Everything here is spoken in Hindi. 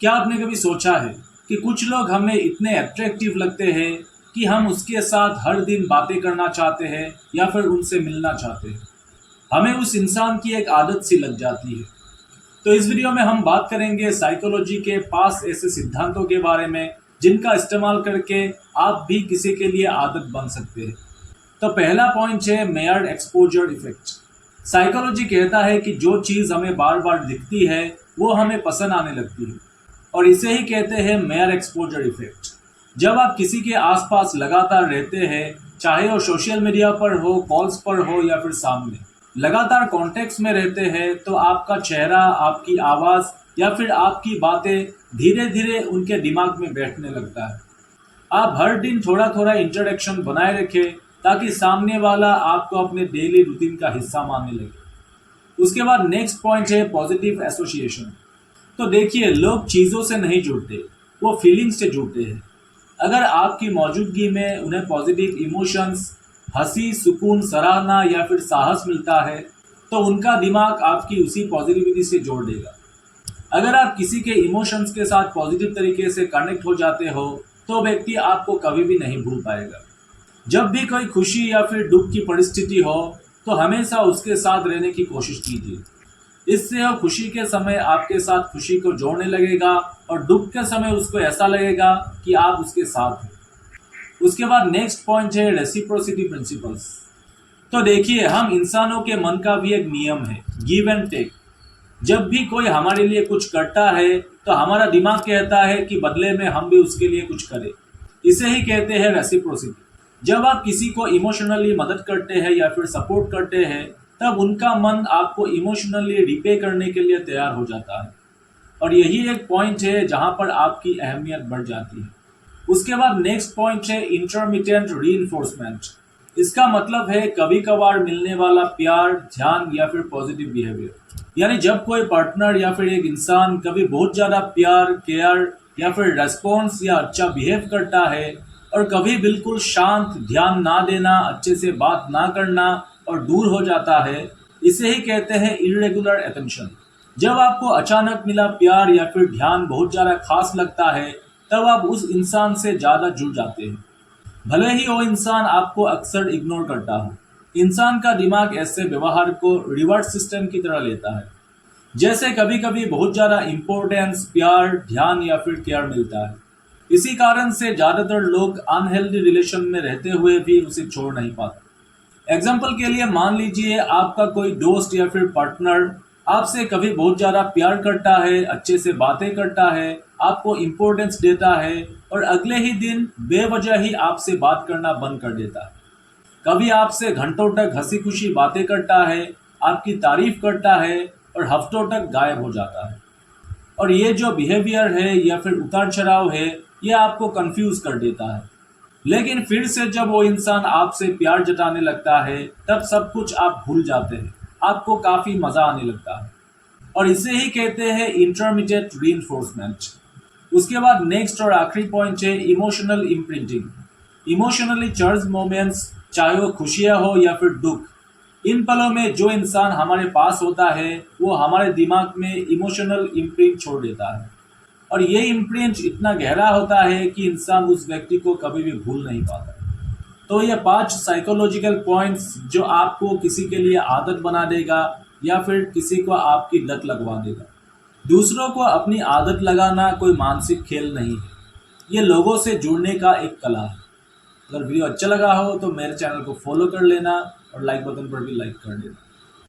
क्या आपने कभी सोचा है कि कुछ लोग हमें इतने अट्रैक्टिव लगते हैं कि हम उसके साथ हर दिन बातें करना चाहते हैं या फिर उनसे मिलना चाहते हैं। हमें उस इंसान की एक आदत सी लग जाती है। तो इस वीडियो में हम बात करेंगे साइकोलॉजी के 5 ऐसे सिद्धांतों के बारे में जिनका इस्तेमाल करके आप भी किसी के लिए आदत बन सकते हैं। तो पहला पॉइंट है मेयर एक्सपोजर इफेक्ट। साइकोलॉजी कहता है कि जो चीज़ हमें बार बार दिखती है वो हमें पसंद आने लगती है, और इसे ही कहते हैं मेयर एक्सपोजर इफेक्ट। जब आप किसी के आसपास लगातार रहते हैं, चाहे वो सोशल मीडिया पर हो, कॉल्स पर हो या फिर सामने, लगातार कॉन्टेक्स्ट में रहते हैं, तो आपका चेहरा, आपकी आवाज़ या फिर आपकी बातें धीरे धीरे उनके दिमाग में बैठने लगता है। आप हर दिन थोड़ा थोड़ा इंटरेक्शन बनाए रखें ताकि सामने वाला आपको अपने डेली रूटीन का हिस्सा मानने लगे। उसके बाद नेक्स्ट पॉइंट है पॉजिटिव एसोसिएशन। तो देखिए, लोग चीज़ों से नहीं जुड़ते, वो फीलिंग्स से जुड़ते हैं। अगर आपकी मौजूदगी में उन्हें पॉजिटिव इमोशंस, हंसी, सुकून, सराहना या फिर साहस मिलता है, तो उनका दिमाग आपकी उसी पॉजिटिविटी से जोड़ देगा। अगर आप किसी के इमोशंस के साथ पॉजिटिव तरीके से कनेक्ट हो जाते हो, तो व्यक्ति आपको कभी भी नहीं भूल पाएगा। जब भी कोई खुशी या फिर दुख की परिस्थिति हो, तो हमेशा उसके साथ रहने की कोशिश कीजिए। इससे वो खुशी के समय आपके साथ खुशी को जोड़ने लगेगा और दुख के समय उसको ऐसा लगेगा कि आप उसके साथ हैं। उसके बाद नेक्स्ट पॉइंट है रेसिप्रोसिटी प्रिंसिपल्स। तो देखिए, हम इंसानों के मन का भी एक नियम है, गिव एंड टेक। जब भी कोई हमारे लिए कुछ करता है तो हमारा दिमाग कहता है कि बदले में हम भी उसके लिए कुछ करें। इसे ही कहते हैं रेसिप्रोसिटी। जब आप किसी को इमोशनली मदद करते हैं या फिर सपोर्ट करते हैं, तब उनका मन आपको इमोशनली रिपे करने के लिए तैयार हो जाता है। और यही एक पॉइंट है जहां पर आपकी अहमियत बढ़ जाती है। उसके बाद नेक्स्ट पॉइंट है इंटरमिटेंट रीइंफोर्समेंट। इसका मतलब है कभी कभार मिलने वाला प्यार, ध्यान या फिर पॉजिटिव बिहेवियर। यानी जब कोई पार्टनर या फिर एक इंसान कभी बहुत ज़्यादा प्यार, केयर या फिर रेस्पॉन्स या अच्छा बिहेव करता है, और कभी बिल्कुल शांत, ध्यान ना देना, अच्छे से बात ना करना और दूर हो जाता है, इसे ही कहते हैं इरेगुलर अटेंशन। जब आपको अचानक मिला प्यार या फिर ध्यान बहुत ज़्यादा खास लगता है, तब आप उस इंसान से ज़्यादा जुड़ जाते हैं, भले ही वो इंसान आपको अक्सर इग्नोर करता हो। इंसान का दिमाग ऐसे व्यवहार को रिवॉर्ड सिस्टम की तरह लेता है, जैसे कभी कभी बहुत ज़्यादा इम्पोर्टेंस, प्यार, ध्यान या फिर केयर मिलता है। इसी कारण से ज़्यादातर लोग अनहेल्दी रिलेशन में रहते हुए भी उसे छोड़ नहीं पाते। एग्जाम्पल के लिए मान लीजिए, आपका कोई दोस्त या फिर पार्टनर आपसे कभी बहुत ज़्यादा प्यार करता है, अच्छे से बातें करता है, आपको इम्पोर्टेंस देता है, और अगले ही दिन बेवजह ही आपसे बात करना बंद कर देता है। कभी आपसे घंटों तक हंसी खुशी बातें करता है, आपकी तारीफ करता है, और हफ्तों तक गायब हो जाता है। और ये जो बिहेवियर है या फिर उतार चढ़ाव है, ये आपको कंफ्यूज कर देता है। लेकिन फिर से जब वो इंसान आपसे प्यार जताने लगता है, तब सब कुछ आप भूल जाते हैं, आपको काफ़ी मज़ा आने लगता है। और इसे ही कहते हैं इंटरमीडिएट रीइंफोर्समेंट। उसके बाद नेक्स्ट और आखिरी पॉइंट है emotional imprinting. Emotionally charge moments, चाहे वो खुशियाँ हो या फिर दुख, इन पलों में जो इंसान हमारे पास होता है वो हमारे दिमाग में इमोशनल इम्प्रिंट छोड़ देता है। और ये इम्प्रिंट इतना गहरा होता है कि इंसान उस व्यक्ति को कभी भी भूल नहीं पाता। तो ये 5 साइकोलॉजिकल पॉइंट्स जो आपको किसी के लिए आदत बना देगा या फिर किसी को आपकी लत लगवा देगा। दूसरों को अपनी आदत लगाना कोई मानसिक खेल नहीं है, ये लोगों से जुड़ने का एक कला है। अगर वीडियो अच्छा लगा हो तो मेरे चैनल को फॉलो कर लेना और लाइक बटन पर भी लाइक कर देना।